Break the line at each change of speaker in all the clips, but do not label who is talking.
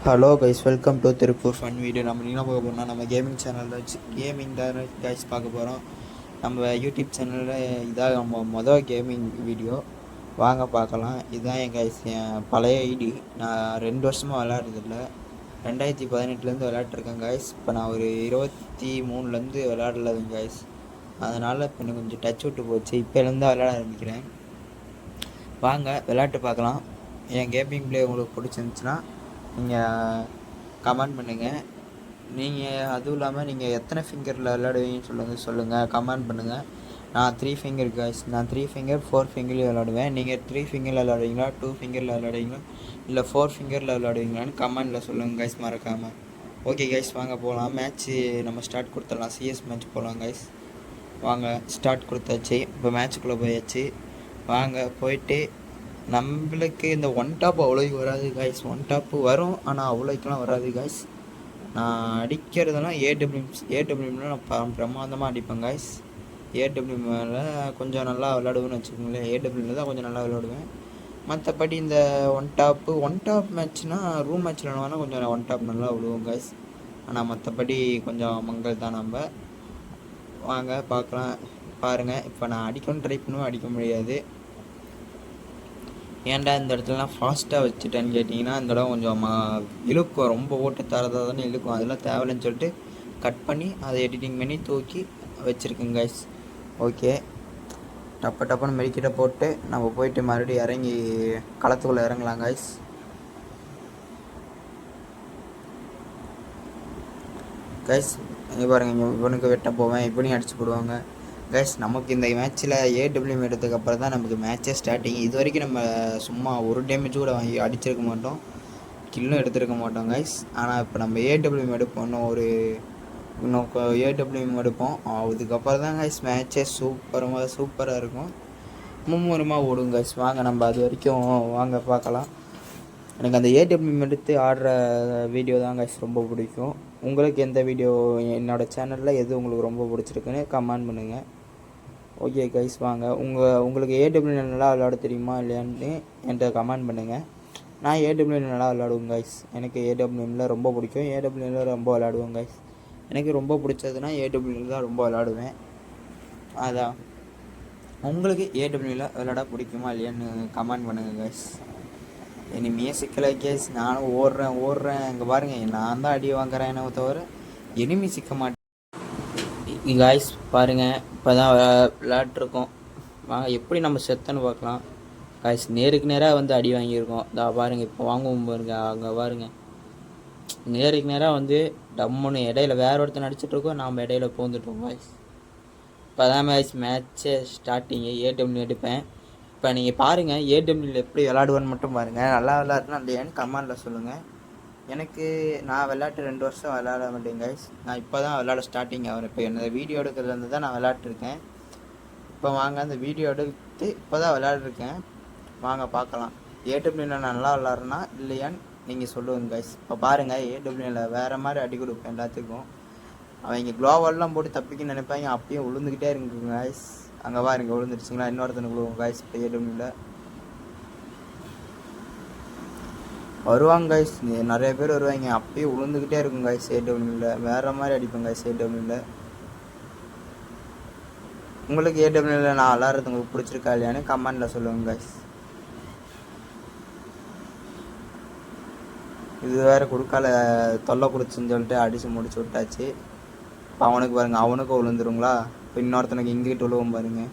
Hello guys, welcome to Tiruppur fun video. நம்ம என்ன பார்க்க போகிறோம்னா, நம்ம கேமிங் சேனலில் வச்சு கேமிங் தான் கைஸ் பார்க்க போகிறோம். நம்ம யூடியூப் சேனலில் இதான் நம்ம மொதல் கேமிங் வீடியோ. வாங்க பார்க்கலாம். இதுதான் என் கைஸ் என் பழைய ஐடி. நான் 2 வருஷமாக விளையாடுறதில்ல. 2018 விளையாட்டுருக்கேன் கைஸ். இப்போ நான் ஒரு 23 விளையாடலதுங்க கைஸ். அதனால் இப்போ எனக்கு கொஞ்சம் டச் விட்டு போச்சு. இப்போலேருந்து விளையாட ஆரம்பிக்கிறேன். வாங்க விளையாட்டு பார்க்கலாம். என் கேமிங் பிளே உங்களுக்கு பிடிச்சிருந்துச்சுன்னா நீங்கள் கமெண்ட் பண்ணுங்கள். நீங்கள் அதுவும் இல்லாமல் நீங்கள் எத்தனை ஃபிங்கரில் விளையாடுவீங்கன்னு சொல்லுங்கள் கமெண்ட் பண்ணுங்கள். நான் 3 ஃபிங்கர் கைஸ். நான் 3 ஃபிங்கர் 4 ஃபிங்கர்லேயும் விளையாடுவேன். நீங்கள் 3 ஃபிங்கரில் விளையாடுவீங்களா, 2 ஃபிங்கரில் விளையாடுவீங்களா, இல்லை 4 ஃபிங்கரில் விளையாடுவீங்களான்னு கமெண்டில் சொல்லுங்கள் கைஸ், மறக்காமல். ஓகே கைஸ், வாங்க போகலாம். மேட்ச்சு நம்ம ஸ்டார்ட் கொடுத்துடலாம். சிஎஸ் மேட்ச் போகலாம் கைஸ். வாங்க ஸ்டார்ட் கொடுத்தாச்சு. இப்போ மேட்ச்சுக்குள்ளே போயாச்சு. வாங்க போயிட்டு நம்மளுக்கு இந்த ஒன் டாப் அவ்வளோக்கு வராது காய்ஸ். ஒன் டாப்பு வரும், ஆனால் அவ்வளோக்கெலாம் வராது காய்ஸ். நான் அடிக்கிறதுனா ஏடபிள்யூஎம்ல நான் பிரமாதமாக அடிப்பேன் காய்ஸ். ஏடபிள்யூஎம்ல கொஞ்சம் நல்லா விளையாடுவேன்னு வச்சுக்கோங்களேன். ஏடபிள்யூஎம்ல தான் கொஞ்சம் நல்லா விளையாடுவேன். மற்றபடி இந்த ஒன் டாப் மேட்ச்னால் ரூம் மேட்ச்சில் வேணால் கொஞ்சம் ஒன் டாப் நல்லா விடுவோம் காய்ஸ். ஆனால் மற்றபடி கொஞ்சம் மங்கள் தான் நம்ம. வாங்க பார்க்கலாம். பாருங்கள், இப்போ நான் அடிக்கணும்னு ட்ரை பண்ணுவேன், அடிக்க முடியாது. ஏன்டா இந்த இடத்துலலாம் ஃபாஸ்ட்டாக வச்சுட்டேன்னு கேட்டிங்கன்னா, இந்த இடம் கொஞ்சம் இழுக்கும், ரொம்ப ஓட்டு தரதானே இழுக்கும். அதெல்லாம் தேவையில்லைன்னு சொல்லிட்டு கட் பண்ணி அதை எடிட்டிங் பண்ணி தூக்கி வச்சுருக்கேன் கைஸ். ஓகே, டப்புன்னு மெடிக்கிட்ட போட்டு நம்ம போயிட்டு மறுபடியும் இறங்கி களத்துக்குள்ளே இறங்கலாம் கைஸ். கைஸ் இங்கே பாருங்கள், இவனுக்கு வெட்ட போவேன், இப்படியும் அடிச்சு போடுவாங்க கைஸ். நமக்கு இந்த மேட்ச்சில் ஏடபிள்யூஎம் எடுத்ததுக்கப்புறம் தான் நமக்கு மேட்சே ஸ்டார்டிங். இது வரைக்கும் நம்ம சும்மா ஒரு டேமேஜ் கூட வாங்கி அடிச்சிருக்க மாட்டோம், கில்லும் எடுத்துருக்க மாட்டோம் கைஸ். ஆனால் இப்போ நம்ம ஏடபிள்யூஎம் எடுப்போம், இன்னும் ஏடபிள்யூஎம் எடுப்போம். அதுக்கப்புறம் தான் கைஸ் மேட்சே சூப்பராக இருக்கும், மும்முரமாக ஓடும் கைஸ். வாங்க நம்ம அது வரைக்கும் வாங்க பார்க்கலாம். எனக்கு அந்த ஏடபிள்யூஎம் எடுத்து ஆடுற வீடியோ தான் கைஸ் ரொம்ப பிடிக்கும். உங்களுக்கு எந்த வீடியோ என்னோடய சேனலில் எது உங்களுக்கு ரொம்ப பிடிச்சிருக்குன்னு கமெண்ட் பண்ணுங்கள். ஓகே கைஸ், வாங்க. உங்களுக்கு ஏடபிள்யூஎம் நல்லா விளையாட தெரியுமா இல்லையான்னு என்கிட்ட கமெண்ட் பண்ணுங்கள். நான் ஏடபிள்யூஎம் நல்லா விளையாடுவேன் கைஸ். எனக்கு ஏடபிள்யூஎம்மில் ரொம்ப பிடிக்கும். ஏடபிள்யூஎம்மில் ரொம்ப விளையாடுவேன் கைஸ். எனக்கு ரொம்ப பிடிச்சதுன்னா ஏடபிள்யூஎம் தான் ரொம்ப விளையாடுவேன். அதான் உங்களுக்கு ஏடபிள்யூஎம்மில் விளையாட பிடிக்குமா இல்லையான்னு கமெண்ட் பண்ணுங்கள் கைஸ். இனிமே சிக்கலை கேஸ். நானும் ஓடுறேன். இங்கே பாருங்கள், நான் தான் அடி வாங்குறேன் தவிர இனிமே சிக்க மாட்டேன் காய்ஸ். பாருங்கள், இப்போ தான் விளையாட்ருக்கோம். வாங்க எப்படி நம்ம செத்தன்னு பார்க்கலாம் காய்ஸ். நேருக்கு நேராக வந்து அடி வாங்கியிருக்கோம். இதா பாருங்கள், இப்போ வாங்குவோம் பாருங்க. அங்கே பாருங்கள், நேருக்கு நேராக வந்து டம்முன்னு இடையில வேறு ஒருத்தர் நடிச்சிட்ருக்கோம், நாம் இடையில போந்துட்டோம் காய்ஸ். இப்போ தான் மேட்ச்சே ஸ்டார்டிங்கு. ஏடபிள்யூ எடுப்பேன். இப்போ நீங்கள் பாருங்கள், ஏடபிள்யூவில் எப்படி விளாடுவேன்னு மட்டும் பாருங்கள். நல்லா விளாட்னா இல்லையான்னு கமெண்டில் சொல்லுங்கள். நான் விளையாட்டு 2 வருஷம் விளையாட மாட்டேங்க கைஸ். நான் இப்போ தான் விளையாட ஸ்டார்டிங் ஆகிறேன். இப்போ என்னோடய வீடியோ எடுக்கிறதுலேருந்து தான் நான் விளையாட்டுருக்கேன். இப்போ வாங்க அந்த வீடியோ எடுத்து இப்போ தான் விளையாடுருக்கேன். வாங்க பார்க்கலாம். ஏடபிள்யூவில் நான் நல்லா விளாட்றேன்னா இல்லையான்னு நீங்கள் சொல்லுங்கள் கைஸ். இப்போ பாருங்கள், ஏடபிள்யூவில் வேறு மாதிரி அடி கொடுப்பேன் எல்லாத்துக்கும். அவங்க க்ளோவெல்லாம் போட்டு தப்பிக்குன்னு நினைப்பாங்க, அப்பயும் விழுந்துக்கிட்டே இருக்குங்க கைஸ். அங்கே பாருங்க, விழுந்துருச்சிங்களா, இன்னொருத்தனுக்கு விழுவும் கைஸ். இப்போ ஏடபிள்யூவில் வருவாங்க கைஸ், நிறைய பேர் வருவாங்க, அப்பயும் விழுந்துக்கிட்டே இருக்கும் கைஸ். ஏடபிள்யூவில் வேறு மாதிரி அடிப்பேன் கைஸ். ஏடபிள்யூவில் உங்களுக்கு ஏடபிள்யூவில் நான் விளாட்றது உங்களுக்கு பிடிச்சிருக்கா இல்லையான்னு கமெண்டில் சொல்லுங்கள் கைஸ். இது வேறு கொடுக்கால தொல்லை கொடுத்துன்னு சொல்லிட்டு அடித்து முடிச்சு விட்டாச்சு. இப்போ அவனுக்கு பாருங்கள், அவனுக்கும் விழுந்துருங்களா. இப்போ இன்னொருத்தனுக்கு இங்கிட்டு விழுவும் பாருங்கள்.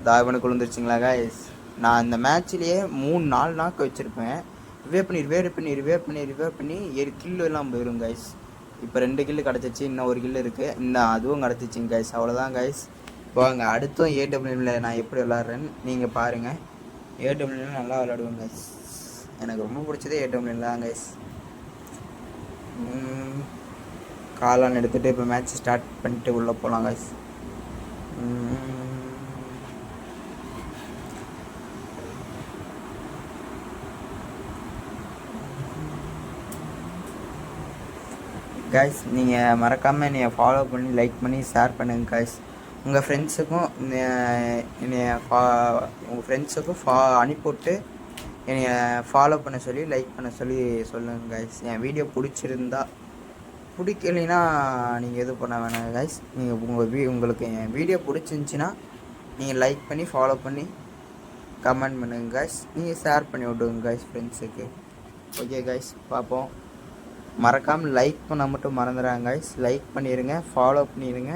தாவனுக்கு விழுந்துருச்சிங்களா கைஸ். நான் இந்த மேட்ச்லேயே 3-4 நாக்கு வச்சுருப்பேன். ரிவே பண்ணி 7 கில்லு எல்லாம் போயிடும் கைஸ். இப்போ 2 கில்லு கிடச்சிச்சு, இன்னும் 1 கில்லு இருக்குது. இன்னும் அதுவும் கிடச்சிச்சிங்க கைஸ். அவ்வளோதான் கைஸ். வாங்க அடுத்தும் ஏடபிள்யூவில் நான் எப்படி விளாட்றேன்னு நீங்கள் பாருங்கள். ஏடபிள்யூவில் நல்லா விளாடுவேன் கைஸ். எனக்கு ரொம்ப பிடிச்சதே ஏடபிள்யூவில் தான் கைஸ். காலான் எடுத்துகிட்டு இப்போ மேட்ச் ஸ்டார்ட் பண்ணிட்டு உள்ளே போகலாம் கைஸ். கைஸ், நீங்கள் மறக்காமல் என்னை ஃபாலோ பண்ணி லைக் பண்ணி ஷேர் பண்ணுங்கள் கைஸ். உங்கள் ஃப்ரெண்ட்ஸுக்கும் அனுப்பிவிட்டு என்னை ஃபாலோ பண்ண சொல்லி லைக் பண்ண சொல்லி சொல்லுங்கள் கைஸ். என் வீடியோ பிடிச்சிருந்தா, பிடிக்கலைன்னா நீங்கள் எது பண்ண வேணாம் கைஸ். நீங்கள் உங்களுக்கு என் வீடியோ பிடிச்சிருந்துச்சின்னா நீங்கள் லைக் பண்ணி ஃபாலோ பண்ணி கமெண்ட் பண்ணுங்கள் கைஸ். நீங்கள் ஷேர் பண்ணி விட்டுங்க கைஸ் ஃப்ரெண்ட்ஸுக்கு. ஓகே கைஸ், பார்ப்போம். மறக்காமல் லைக் பண்ண மட்டும் மறந்துடுறாங்க கைஸ். லைக் பண்ணிடுங்க, ஃபாலோ பண்ணிடுங்க,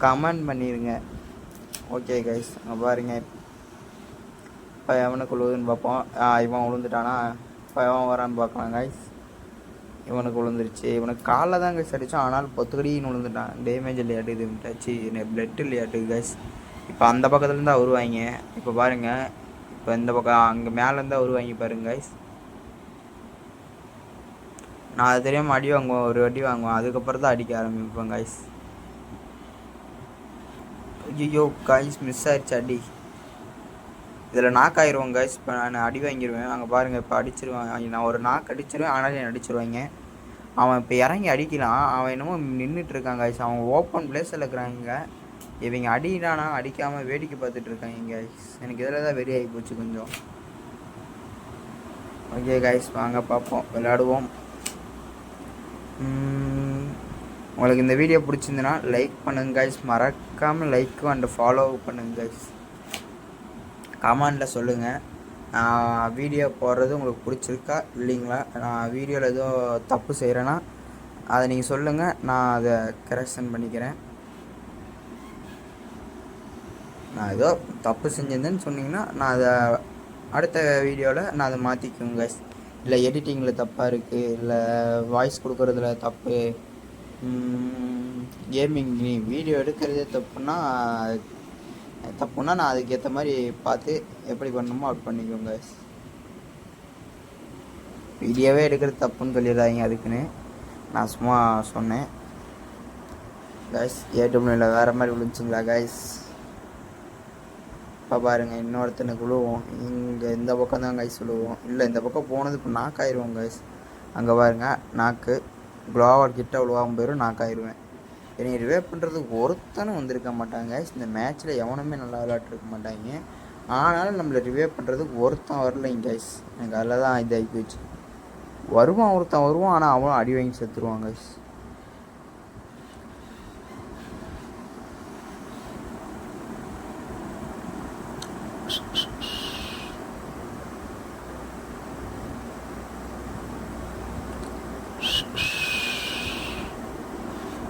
கமெண்ட் பண்ணிடுங்க. ஓகே கைஸ், அங்கே பாருங்க. இப்போ எவனுக்கு விழுதுன்னு பார்ப்போம். இவன் விழுந்துட்டானா? இப்போ எவன் வரான்னு பார்க்கலாம் கைஸ். இவனுக்கு விழுந்துருச்சு. இவனுக்கு காலில் தான் கைஸ் அடித்தான், ஆனால் 10 கடின்னு விழுந்துட்டான். டேமேஜ் இல்லையாட்டு இது விட்டாச்சு, பிளட் இல்லையாட்டு கைஸ். இப்போ அந்த பக்கத்துலேருந்து வருவாங்க. இப்போ பாருங்கள், இப்போ இந்த பக்கம் அங்கே மேலேருந்தா வருவாங்க பாருங்க கைஸ். நான் அது தெரியாமல் அடி வாங்குவேன், ஒரு அடி வாங்குவேன், அதுக்கப்புறம் தான் அடிக்க ஆரம்பிப்பேன் கைஸ். ஐயோ கைஸ், மிஸ் ஆயிடுச்சு அடி. இதில் நாக் ஆயிடுவோம் கைஸ். இப்போ நான் அடி வாங்கிடுவேன். அங்கே பாருங்கள், இப்போ அடிச்சிருவேன். நான் ஒரு நாக்கு அடிச்சிருவேன், ஆனாலும் என்னை அடிச்சிருவாங்க. அவன் இப்போ இறங்கி அடிக்கலாம். அவன் என்னமோ நின்றுட்டுருக்கான் கைஸ். அவன் ஓப்பன் பிளேஸில் இருக்கிறாங்க. இவங்க அடினானா அடிக்காமல் வேடிக்கை பார்த்துட்டு இருக்காங்க கைஸ். எனக்கு இதில் தான் வெறி ஆகி போச்சு கொஞ்சம். ஓகே கைஸ், வாங்க பார்ப்போம், விளையாடுவோம். உங்களுக்கு இந்த வீடியோ பிடிச்சிருந்துன்னா லைக் பண்ணுங்க கைஸ். மறக்காமல் லைக் அண்ட் ஃபாலோ பண்ணுங்க கைஸ். கமெண்டில் சொல்லுங்கள், நான் வீடியோ போடுறது உங்களுக்கு பிடிச்சிருக்கா இல்லைங்களா. நான் வீடியோவில் ஏதோ தப்பு செய்கிறேன்னா அதை நீங்கள் சொல்லுங்கள், நான் அதை கரெக்ஷன் பண்ணிக்கிறேன். நான் ஏதோ தப்பு செஞ்சிருந்தேன்னு சொன்னிங்கன்னா நான் அதை அடுத்த வீடியோவில் நான் அதை மாற்றிக்குவேங்க கைஸ். இல்லை எடிட்டிங்கில் தப்பாக இருக்குது, இல்லை வாய்ஸ் கொடுக்குறதுல தப்பு, கேமிங் வீடியோ எடுக்கிறதே தப்புன்னா நான் அதுக்கேற்ற மாதிரி பார்த்து எப்படி பண்ணணுமோ அப்படி பண்ணிக்கோங்க கைஸ். வீடியோவே எடுக்கிறது தப்புன்னு சொல்லிடுறாங்க, அதுக்குன்னு நான் சும்மா சொன்னேன் கைஸ். ஏடிஎம்ல வேறு மாதிரி விழுந்துச்சுங்களா கைஸ். இப்போ பாருங்கள், இன்னொருத்தனுக்கு விழுவோம். இங்கே இந்த பக்கம் தான் கைஸ் விழுவோம். இல்லை, இந்த பக்கம் போனது இப்போ நாக்காயிருவோம் கைஸ். அங்கே பாருங்கள், நாக்கு க்ளோவர் கிட்ட விழுவாமல் போயிடும், நாக்காயிருவேன். என்னை ரிவைவ் பண்ணுறதுக்கு ஒருத்தனும் வந்திருக்க மாட்டாங்க கைஸ். இந்த மேட்ச்சில் எவனுமே நல்லா விளையாட்டுருக்க மாட்டாங்க. ஆனாலும் நம்மளை ரிவைவ் பண்ணுறதுக்கு ஒருத்தன் வரலைங்க கைஸ். எனக்கு அதில் தான் இதாகி போச்சு. ஒருத்தன் வருவான், ஆனால் அவனும் அடி வாங்கி செத்துருவான் கைஸ்.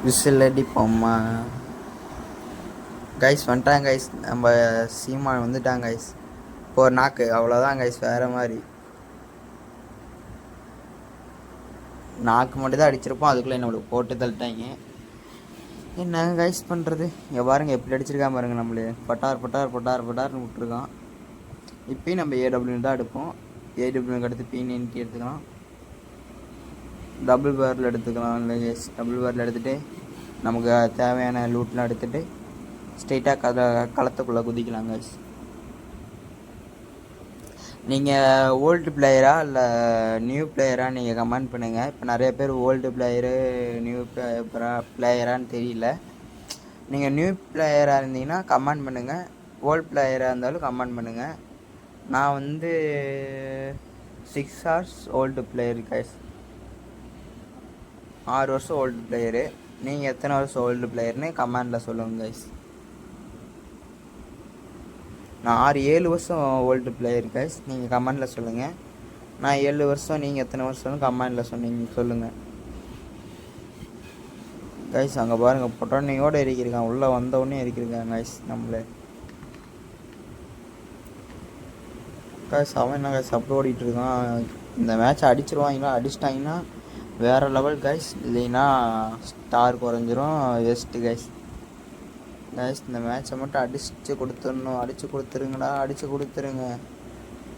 விசில் அடிப்போம்மா கைஸ். வந்துட்டாங்க கைஸ், நம்ம சீமான் வந்துட்டாங்க கைஸ். இப்போ ஒரு நாக்கு, அவ்வளோதான் கைஸ். வேறு மாதிரி நாக்கு மட்டும் தான் அடிச்சிருப்போம், அதுக்குள்ளே நம்மளுக்கு போட்டு தள்ளிட்டாங்க. என்னங்க கைஸ் பண்ணுறது. இங்கே பாருங்கள் எப்படி அடிச்சிருக்கான் பாருங்கள். நம்மளே பட்டார்னு விட்டுருக்கான். இப்போயும் நம்ம ஏடபிள்யூ தான் எடுப்போம். ஏடபிள்யூக்கு அடுத்து P90 எடுத்துக்கலாம். டபுள் பேரில் எடுத்துக்கலாம். இல்லை கைஸ், டபுள் பேரில் எடுத்துகிட்டு நமக்கு தேவையான லூட்லாம் எடுத்துகிட்டு ஸ்ட்ரெயிட்டாக களத்துக்குள்ளே குதிக்கலாம் கைஸ். நீங்கள் ஓல்டு பிளேயரா இல்லை நியூ பிளேயரா நீங்கள் கமெண்ட் பண்ணுங்கள். இப்போ நிறைய பேர் ஓல்டு பிளேயரு நியூ பிளேயரான்னு தெரியல. நீங்கள் நியூ பிளேயராக இருந்தீங்கன்னா கமெண்ட் பண்ணுங்கள், ஓல்டு பிளேயராக இருந்தாலும் கமெண்ட் பண்ணுங்கள். நான் வந்து 6 hours ஓல்டு பிளேயர் கைஸ். 6 வருஷம் ஓல்டு பிளேயரு. நீங்கள் எத்தனை வருஷம் ஓல்டு பிளேயர்னு கமெண்டில் சொல்லுங்கள் கைஸ். நான் 6-7 வருஷம் ஓல்டு பிளேயர் கைஸ். நீங்கள் கமெண்டில் சொல்லுங்கள். நான் 7 வருஷம், நீங்கள் எத்தனை வருஷம்னு கமெண்டில் சொல்லுங்கள் கைஸ். அங்கே பாருங்கள், பொட்டானியோடு இறக்கிருக்கான். உள்ளே வந்தவுடனே இறக்கிருக்காங்க கைஸ் நம்மளே கைஸ். அவன் என்ன கைஸ் அப்படி ஓடிட்டுருக்கான். இந்த மேட்ச்சை அடிச்சிட்டாங்கன்னா வேறு லெவல் கைஸ். இல்லைன்னா ஸ்டார் குறைஞ்சிரும், வேஸ்ட்டு கைஸ். இந்த மேட்ச்சை மட்டும் அடித்து கொடுத்துருங்கடா, அடித்து கொடுத்துருங்க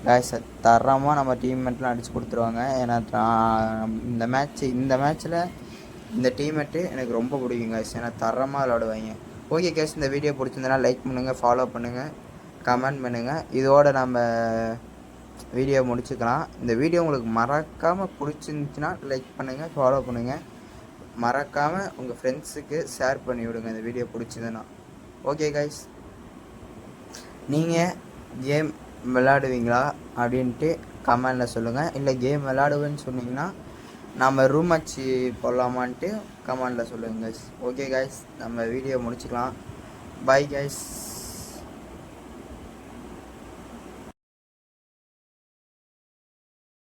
கைஸ். தரமாக நம்ம டீம்மேட்லாம் அடித்து கொடுத்துருவாங்க. ஏன்னா இந்த மேட்ச்சில் இந்த டீம்மேட்டு எனக்கு ரொம்ப பிடிக்கும் கைஸ். ஏன்னா தரமாக விளையாடுவாங்க. ஓகே கைஸ், இந்த வீடியோ பிடிச்சிருந்தனா லைக் பண்ணுங்கள், ஃபாலோ பண்ணுங்கள், கமெண்ட் பண்ணுங்கள். இதோடு நம்ம வீடியோ முடிச்சுக்கலாம். இந்த வீடியோ உங்களுக்கு மறக்காமல் பிடிச்சிருந்துச்சுன்னா லைக் பண்ணுங்கள், ஃபாலோ பண்ணுங்கள். மறக்காமல் உங்கள் ஃப்ரெண்ட்ஸுக்கு ஷேர் பண்ணி விடுங்க இந்த வீடியோ பிடிச்சதுன்னா. ஓகே கைஸ், நீங்கள் விளாடுவீங்களா அப்படின்ட்டு கமெண்டில் சொல்லுங்கள். இல்லை கேம் விளாடுவேன்னு சொன்னீங்கன்னா நம்ம ரூம் மேட்ச் போடலாமான்ட்டு கமெண்டில் சொல்லுங்கள் கைஸ். ஓகே கைஸ், நம்ம வீடியோ முடிச்சுக்கலாம். Bye guys.